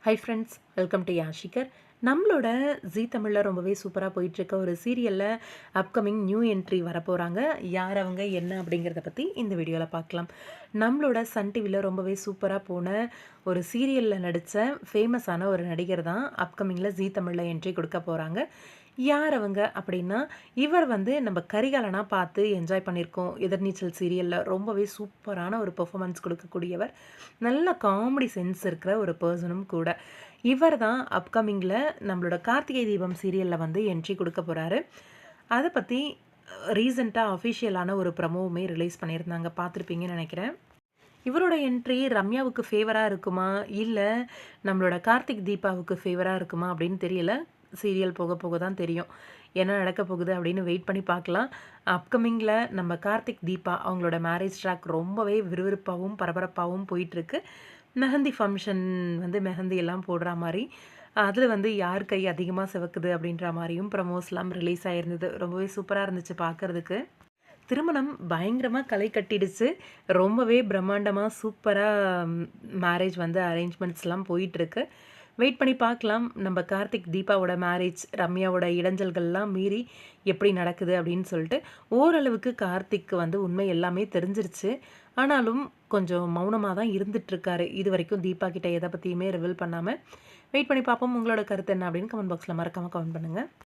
High friends, welcome to யாஷிகர். நம்மளோட Zee தமிழில் ரொம்பவே சூப்பராக போயிட்டுருக்க ஒரு சீரியலில் அப்கமிங் நியூ என்ட்ரி வரப்போகிறாங்க. யார் அவங்க என்ன அப்படிங்கிறத பற்றி இந்த வீடியோவில் பார்க்கலாம். நம்மளோட சன் டிவியில் ரொம்பவே சூப்பராக போன ஒரு சீரியலில் நடித்த ஃபேமஸான ஒரு நடிகர் தான் அப்கமிங்கில் ஜீ தமிழில் என்ட்ரி கொடுக்க போகிறாங்க. யார் அவங்க அப்படின்னா, இவர் வந்து நம்ம கரிகாலனாக பார்த்து என்ஜாய் பண்ணியிருக்கோம். எதிர்நீச்சல் சீரியலில் ரொம்பவே சூப்பரான ஒரு பெர்ஃபார்மன்ஸ் கொடுக்கக்கூடியவர். நல்ல காமெடி சென்ஸ் இருக்கிற ஒரு பர்சனும் கூட. இவர் தான் அப்கமிங்கில் நம்மளோட கார்த்திகை தீபம் சீரியலில் வந்து என்ட்ரி கொடுக்க போகிறாரு. அதை பற்றி ரீசெண்டாக அஃபிஷியலான ஒரு ப்ரமோவுமே ரிலீஸ் பண்ணியிருந்தாங்க, பார்த்துருப்பீங்கன்னு நினைக்கிறேன். இவரோட என்ட்ரி ரம்யாவுக்கு ஃபேவராக இருக்குமா, இல்லை நம்மளோட கார்த்திக் தீபாவுக்கு ஃபேவராக இருக்குமா அப்படின்னு தெரியல. சீரியல் போக போக தான் தெரியும் என்ன நடக்க போகுது அப்படின்னு வெயிட் பண்ணி பார்க்கலாம். அப்கமிங்கில் நம்ம கார்த்திக் தீபா அவங்களோட மேரேஜ் ட்ராக் ரொம்பவே விறுவிறுப்பாகவும் பரபரப்பாகவும் போயிட்டுருக்கு. மெஹந்தி ஃபங்க்ஷன் வந்து மெஹந்தி எல்லாம் போடுற மாதிரி, அதில் வந்து யார் கை அதிகமாக சிவக்குது அப்படின்ற மாதிரியும் ப்ரமோஸ்லாம் ரிலீஸ் ஆகிருந்தது. ரொம்பவே சூப்பராக இருந்துச்சு பார்க்குறதுக்கு. திருமணம் பயங்கரமாக களை கட்டிடுச்சு. ரொம்பவே பிரம்மாண்டமாக சூப்பராக மேரேஜ் வந்து அரேஞ்ச்மெண்ட்ஸ்லாம் போயிட்டுருக்கு. வெயிட் பண்ணி பார்க்கலாம். நம்ம கார்த்திக் தீபாவோட மேரேஜ் ரம்யாவோட இடைஞ்சல்கள்லாம் மீறி எப்படி நடக்குது அப்படின்னு சொல்லிட்டு. ஓரளவுக்கு கார்த்திக்கு வந்து உண்மை எல்லாமே தெரிஞ்சிருச்சு. ஆனாலும் கொஞ்சம் மௌனமாக தான் இருந்துகிட்ருக்காரு. இது வரைக்கும் தீபா கிட்ட எதை பற்றியுமே ரிவீல் பண்ணாமல். வெயிட் பண்ணி பார்ப்போம். உங்களோட கருத்து என்ன அப்படின்னு கமெண்ட் பாக்ஸில் மறக்காமல் கமெண்ட் பண்ணுங்கள்.